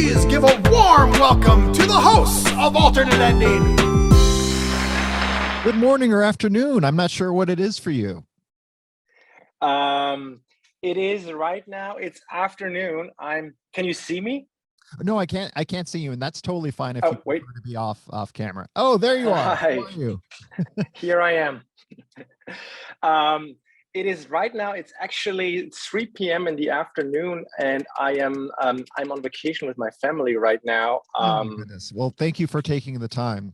Please give a warm welcome to the hosts of Alternate Ending. Good morning or afternoon. I'm not sure what it is for you. It is right now. It's afternoon. Can you see me? No, I can't. I can't see you, and that's totally fine if you wait. prefer to be off camera. Oh, there you are. Hi. How are you? Here I am. It is right now. It's actually 3 p.m. in the afternoon, and I'm on vacation with my family right now. Oh my goodness. Well, thank you for taking the time.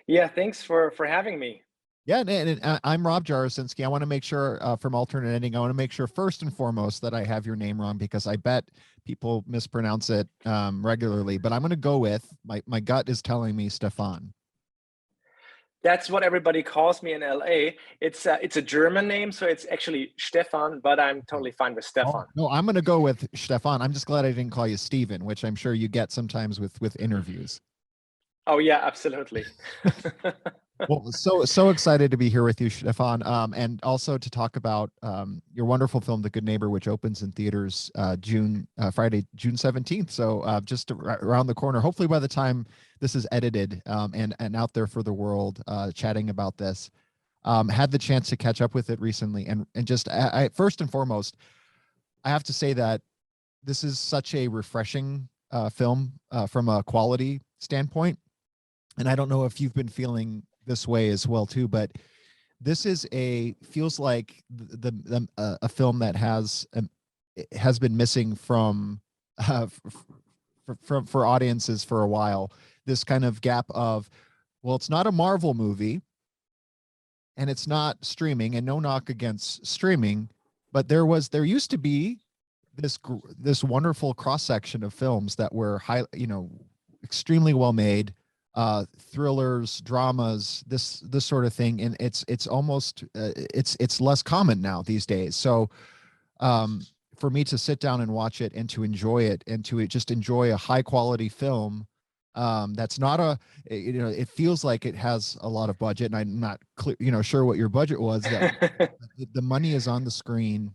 Yeah, thanks for having me. Yeah, and I'm Rob Jarasinski. I want to make sure from Alternate Ending, I want to make sure first and foremost that I have your name wrong because I bet people mispronounce it regularly. But I'm going to go with my gut is telling me Stephan. That's what everybody calls me in LA. It's a German name, so it's actually Stephan, but I'm totally fine with Stephan. Oh, no, I'm going to go with Stephan. I'm just glad I didn't call you Steven, which I'm sure you get sometimes with interviews. Oh yeah, absolutely. Well, so excited to be here with you, Stephan, and also to talk about your wonderful film, The Good Neighbor, which opens in theaters Friday, June 17th. So just around the corner. Hopefully, by the time this is edited and out there for the world, chatting about this, had the chance to catch up with it recently, and just I first and foremost, I have to say that this is such a refreshing film from a quality standpoint, and I don't know if you've been feeling this way as well too, but this is feels like a film that has been missing from for audiences for a while. This kind of gap of, well, it's not a Marvel movie and it's not streaming, and no knock against streaming, but there used to be this wonderful cross section of films that were extremely well made, thrillers, dramas, this sort of thing, and it's almost it's less common now these days. So for me to sit down and watch it and to enjoy it and to just enjoy a high quality film that's not it feels like it has a lot of budget, and I'm not clear sure what your budget was. That the money is on the screen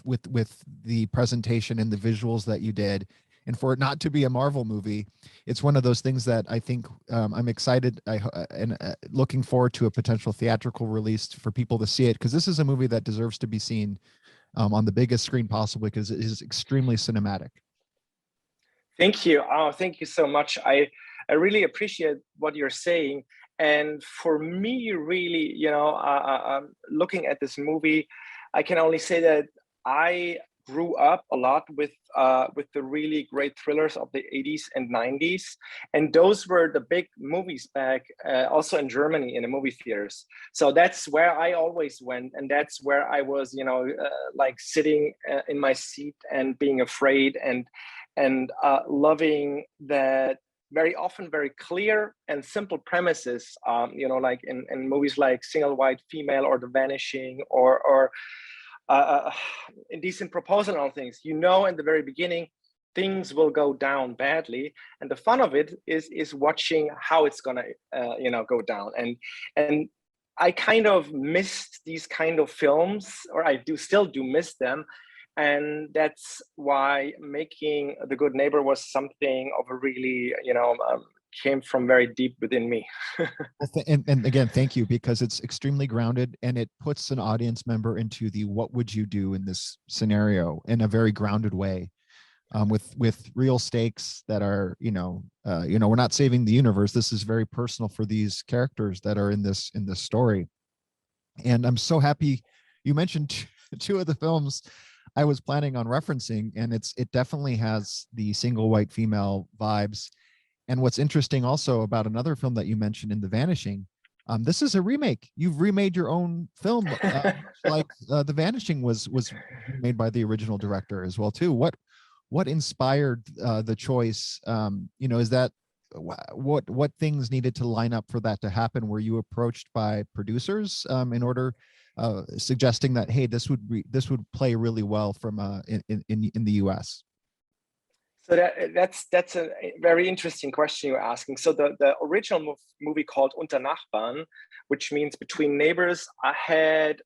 with the presentation and the visuals that you did. And for it not to be a Marvel movie, it's one of those things that I think I'm excited and looking forward to a potential theatrical release for people to see it, because this is a movie that deserves to be seen on the biggest screen possible, because it is extremely cinematic. Thank you. Oh, thank you so much. I really appreciate what you're saying. And for me, really, looking at this movie, I can only say that I grew up a lot with the really great thrillers of the 80s and 90s, and those were the big movies back also in Germany in the movie theaters. So that's where I always went, and that's where I was like sitting in my seat and being afraid and loving that very often very clear and simple premises, like in movies like Single White Female or The Vanishing or Indecent Proposal and all things. In the very beginning, things will go down badly, and the fun of it is watching how it's gonna go down. And I kind of missed these kind of films, or I still do miss them, and that's why making The Good Neighbor was something of a really came from very deep within me. and again, thank you, because it's extremely grounded, and it puts an audience member into the what would you do in this scenario in a very grounded way, with real stakes that are we're not saving the universe. This is very personal for these characters that are in this story. And I'm so happy you mentioned two of the films I was planning on referencing, and it definitely has the Single White Female vibes. And what's interesting also about another film that you mentioned in The Vanishing, this is a remake. You've remade your own film, like The Vanishing was made by the original director as well too. What inspired the choice? Is that what things needed to line up for that to happen? Were you approached by producers in order suggesting that, hey, this would play really well from in the US? So that's a very interesting question you're asking. So the original movie called Unter Nachbarn, which means between neighbors, I had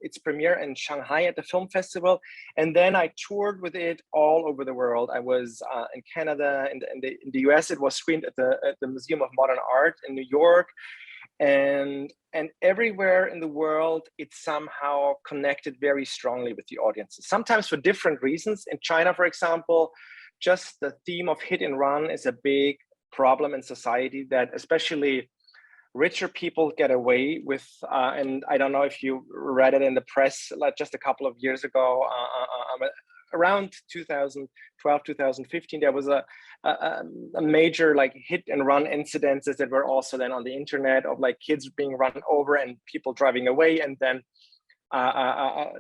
its premiere in Shanghai at the film festival, and then I toured with it all over the world. I was in Canada, in the US. It was screened at the Museum of Modern Art in New York, and everywhere in the world it somehow connected very strongly with the audiences, sometimes for different reasons. In China, for example, just the theme of hit and run is a big problem in society that especially richer people get away with. And I don't know if you read it in the press, like just a couple of years ago, around 2012, 2015, there was a major like hit and run incidences that were also then on the internet, of like kids being run over and people driving away. And then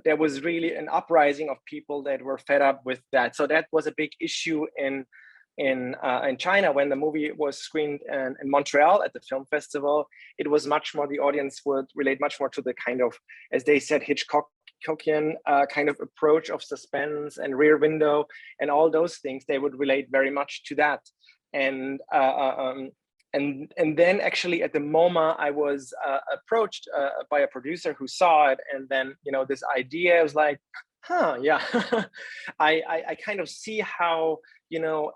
there was really an uprising of people that were fed up with that. So that was a big issue in China when the movie was screened in Montreal at the film festival. It was much more, the audience would relate much more to the kind of, as they said, Hitchcockian kind of approach of suspense and Rear Window and all those things. They would relate very much to that. And then actually at the MoMA, I was approached by a producer who saw it, and then this idea was like, yeah, I kind of see how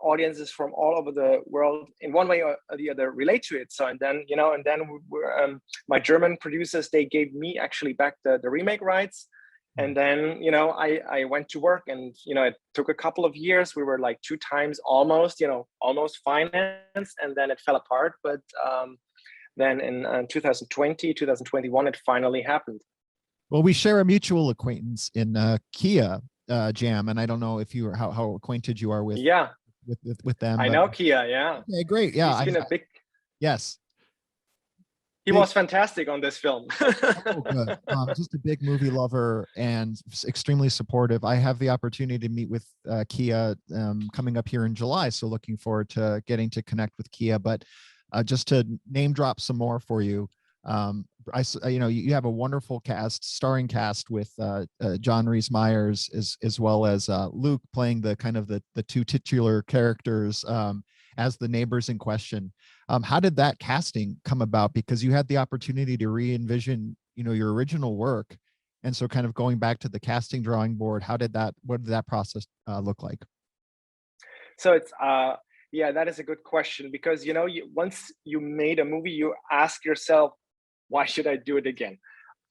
audiences from all over the world in one way or the other relate to it. So and then my German producers, they gave me actually back the remake rights. And then, I went to work, and, it took a couple of years. We were like 2 times almost financed, and then it fell apart. But then in 2020, 2021, it finally happened. Well, we share a mutual acquaintance in Kia Jam, and I don't know if you are how acquainted you are with with them. I know Kia, yeah. Okay, great. Yeah, he's been a big. Yes. He was fantastic on this film. Oh, good. Just a big movie lover and extremely supportive. I have the opportunity to meet with Kia coming up here in July, so looking forward to getting to connect with Kia. But just to name drop some more for you, you have a wonderful starring cast with John Rhys Meyers as well as Luke playing the kind of the 2 titular characters as the neighbors in question. How did that casting come about? Because you had the opportunity to re-envision, your original work. And so kind of going back to the casting drawing board, what did that process look like? So it's, yeah, that is a good question, because, once you made a movie, you ask yourself, why should I do it again?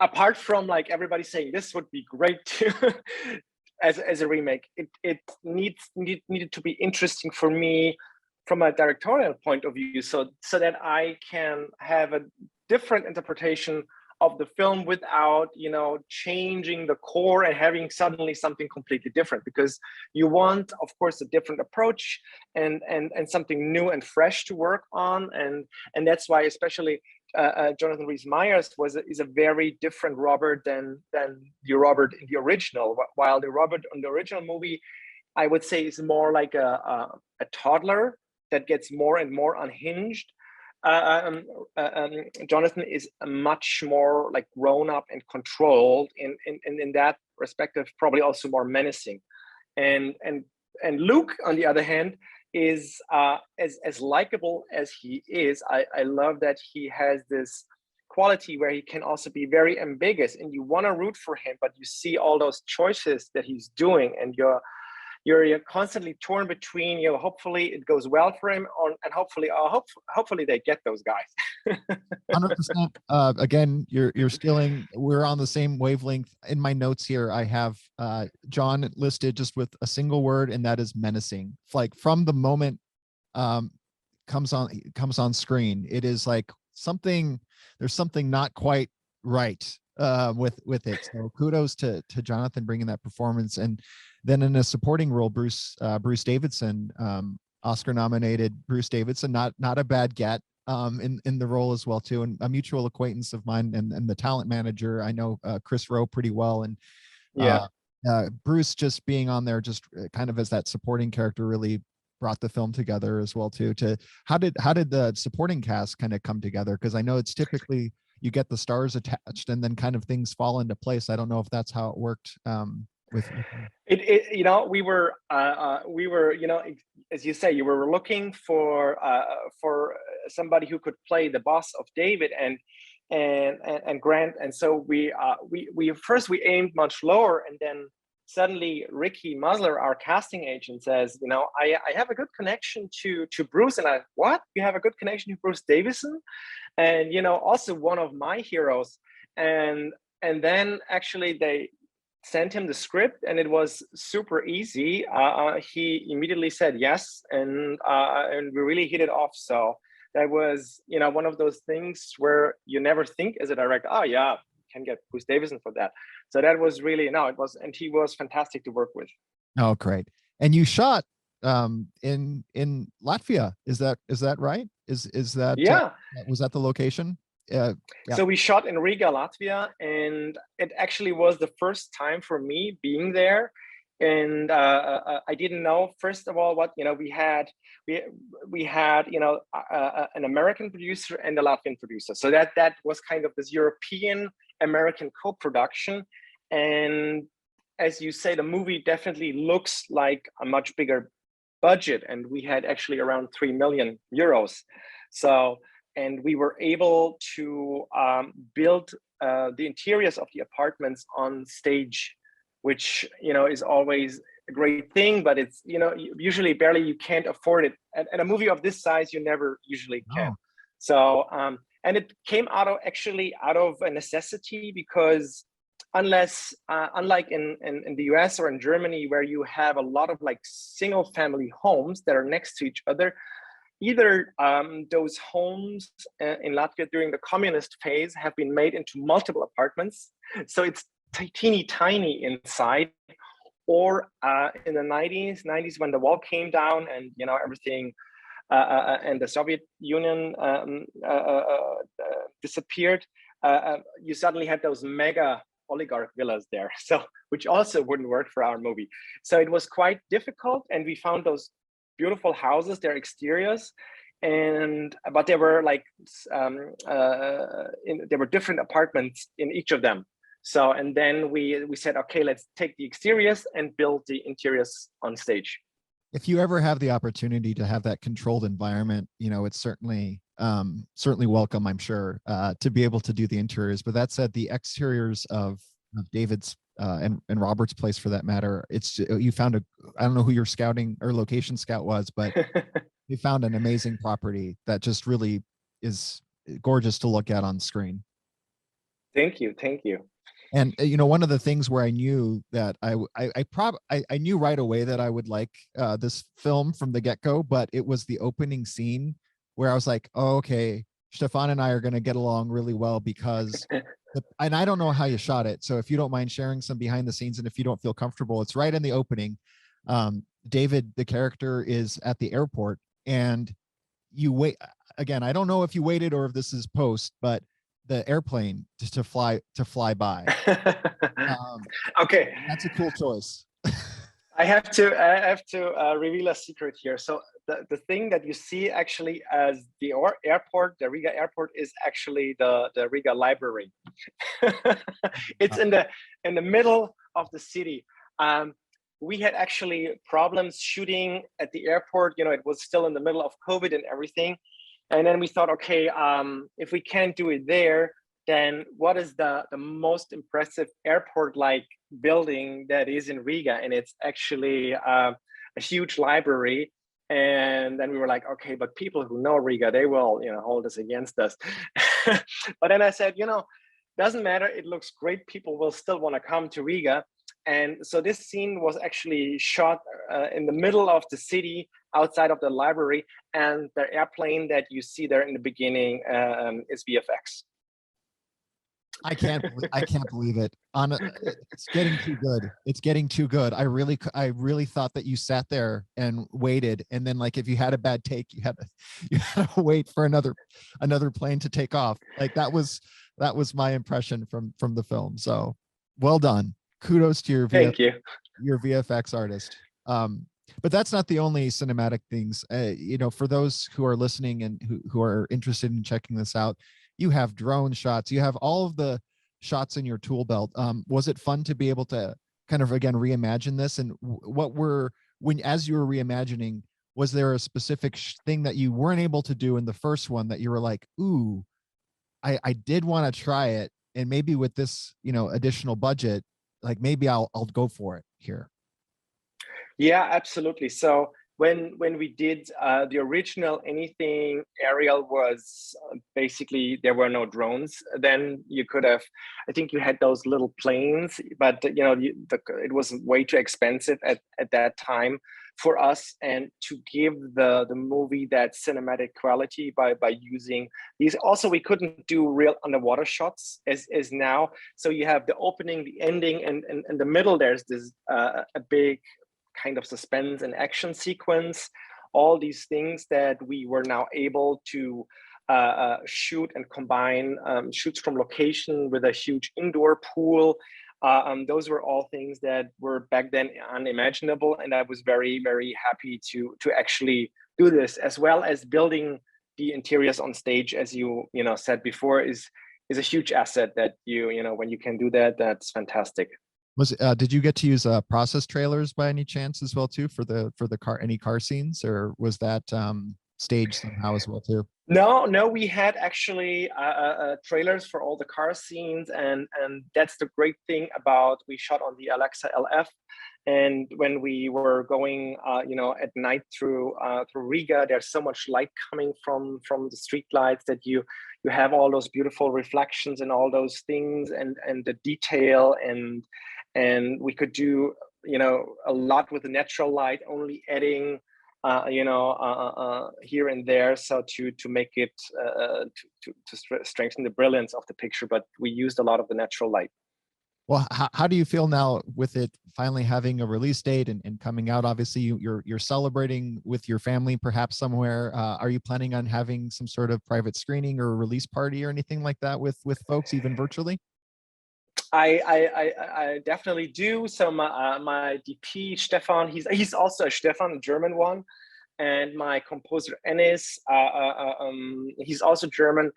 Apart from like everybody saying this would be great to, as a remake, it needed to be interesting for me from a directorial point of view, so that I can have a different interpretation of the film without changing the core and having suddenly something completely different, because you want, of course, a different approach and something new and fresh to work on, and that's why especially Jonathan Rhys Meyers is a very different Robert than the Robert in the original. While the Robert in the original movie, I would say, is more like a toddler that gets more and more unhinged. Jonathan is much more like grown up and controlled in that perspective, probably also more menacing. And Luke, on the other hand, is as likable as he is. I love that he has this quality where he can also be very ambiguous, and you want to root for him, but you see all those choices that he's doing, and you're constantly torn between, hopefully it goes well for him, and hopefully they get those guys. 100%. Again, you're stealing. We're on the same wavelength. In my notes here, I have John listed just with a single word, and that is menacing. Like from the moment comes on screen, it is like there's something not quite right with it. So kudos to Jonathan bringing that performance. And then in a supporting role, Bruce Davidson, Oscar nominated Bruce Davidson, not a bad get in the role as well too, and a mutual acquaintance of mine and the talent manager. I know Chris Rowe pretty well, and Bruce just being on there just kind of as that supporting character really brought the film together as well too. How did the supporting cast kind of come together? Because I know it's typically you get the stars attached and then kind of things fall into place. I don't know if that's how it worked with We were, as you say, you were looking for somebody who could play the boss of David and Grant, and so we first we aimed much lower, and then suddenly Ricky Musler, our casting agent, says, I have a good connection to Bruce, and what? You have a good connection to Bruce Davison, and also one of my heroes, and then actually they sent him the script, and it was super easy. He immediately said yes, and we really hit it off. So that was, one of those things where you never think as a director, oh yeah, can get Bruce Davison for that. So that was really, and he was fantastic to work with. Oh, great. And you shot in Latvia. Is that right? Is that yeah? Was that the location? Yeah. So we shot in Riga, Latvia, and it actually was the first time for me being there. And I didn't know, first of all, what we had an American producer and a Latvian producer. So that was kind of this European American co-production. And as you say, the movie definitely looks like a much bigger budget, and we had actually around 3 million euros. So, and we were able to build the interiors of the apartments on stage, which is always a great thing, but it's usually barely, you can't afford it. And a movie of this size, you never usually can. Oh. So and it came out of a necessity, because unlike in the US or in Germany, where you have a lot of like single family homes that are next to each other, either those homes in Latvia during the communist phase have been made into multiple apartments, so it's teeny tiny inside, or in the 90s when the wall came down and everything and the Soviet Union disappeared, you suddenly had those mega oligarch villas there, so which also wouldn't work for our movie. So it was quite difficult, and we found those beautiful houses, their exteriors, but there were like there were different apartments in each of them. So, and then we said, okay, let's take the exteriors and build the interiors on stage. If you ever have the opportunity to have that controlled environment, it's certainly welcome, I'm sure, to be able to do the interiors. But that said, the exteriors of David's and Robert's place, for that matter, you found I don't know who your scouting or location scout was, but you found an amazing property that just really is gorgeous to look at on screen. Thank you. And one of the things where I knew that I knew right away that I would like this film from the get-go, but it was the opening scene where I was like, oh, okay, Stephan and I are going to get along really well, because and I don't know how you shot it, so if you don't mind sharing some behind the scenes, and if you don't feel comfortable, it's right in the opening. David, the character, is at the airport, and you wait again. I don't know if you waited or if this is post, but the airplane to fly by. Okay, that's a cool choice. I have to reveal a secret here. So the thing that you see actually as the airport, the Riga airport, is actually the Riga library. It's in the middle of the city. We had actually problems shooting at the airport. It was still in the middle of COVID and everything. And then we thought, okay, if we can't do it there, then what is the most impressive airport-like building that is in Riga? And it's actually a huge library. And then we were like, okay, but people who know Riga, they will, hold us against us. But then I said, doesn't matter. It looks great. People will still want to come to Riga. And so this scene was actually shot in the middle of the city, outside of the library, and the airplane that you see there in the beginning is VFX. I can't believe it. It's getting too good. It's getting too good. I really thought that you sat there and waited, and then like if you had a bad take, you had to wait for another plane to take off. Like that was my impression from the film. So well done. Kudos to your VFX artist. But that's not the only cinematic things. For those who are listening and who are interested in checking this out, you have drone shots. You have all of the shots in your tool belt. Was it fun to be able to kind of again reimagine this, and what were, when as you were reimagining, was there a specific thing that you weren't able to do in the first one that you were like, ooh, I did want to try it, and maybe with this, you know, additional budget, like maybe I'll go for it here? Yeah, absolutely. So when we did the original Anything aerial was basically there were no drones. Then you could have, I think you had those little planes, but you know it was way too expensive at that time for us, and to give the movie that cinematic quality by using these. Also, we couldn't do real underwater shots as now. So you have the opening, the ending, and in the middle there's this a big kind of suspense and action sequence, all these things that we were now able to shoot and combine shoots from location with a huge indoor pool. Those were all things that were back then unimaginable, and I was very, very happy to actually do this, as well as building the interiors on stage, as you said before, is a huge asset that you know when you can do that, that's fantastic. Was did you get to use process trailers by any chance as well too for the car, any car scenes, or was that staged somehow as well too? No, we had actually trailers for all the car scenes, and that's the great thing about, we shot on the Alexa LF, and when we were going, at night through Riga, there's so much light coming from the street lights that you have all those beautiful reflections and all those things, and the detail, and we could do a lot with the natural light, only adding here and there, so to make it to strengthen the brilliance of the picture. But we used a lot of the natural light. Well, how do you feel now with it finally having a release date and coming out? Obviously, you're celebrating with your family, perhaps somewhere. Are you planning on having some sort of private screening or release party or anything like that with folks, even virtually? I definitely do. So my DP Stephan, he's also a Stephan, a German one, and my composer Ennis, he's also German.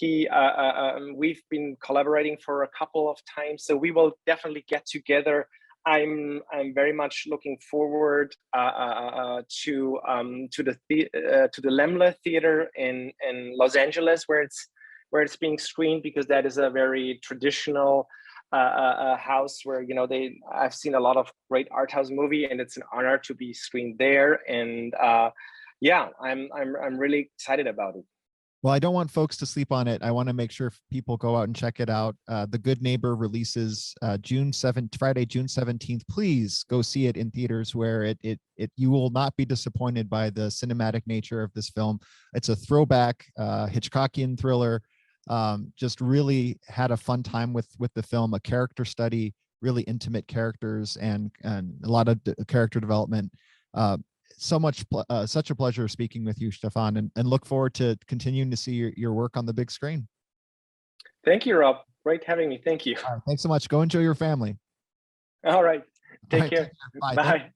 We've been collaborating for a couple of times, so we will definitely get together. I'm very much looking forward to the Lemle Theater in Los Angeles, where it's being screened, because that is a very traditional a house where I've seen a lot of great art house movie, and it's an honor to be screened there. And yeah, I'm really excited about it. Well, I don't want folks to sleep on it. I want to make sure people go out and check it out. The Good Neighbor releases Friday, June 17th. Please go see it in theaters, where you will not be disappointed by the cinematic nature of this film. It's a throwback Hitchcockian thriller. Just really had a fun time with the film, a character study, really intimate characters, and a lot of character development. Such a pleasure speaking with you, Stephan, and look forward to continuing to see your work on the big screen. Thank you, Rob. Great having me. Thank you. All right, thanks so much. Go enjoy your family. All right. Take care. Bye. Bye.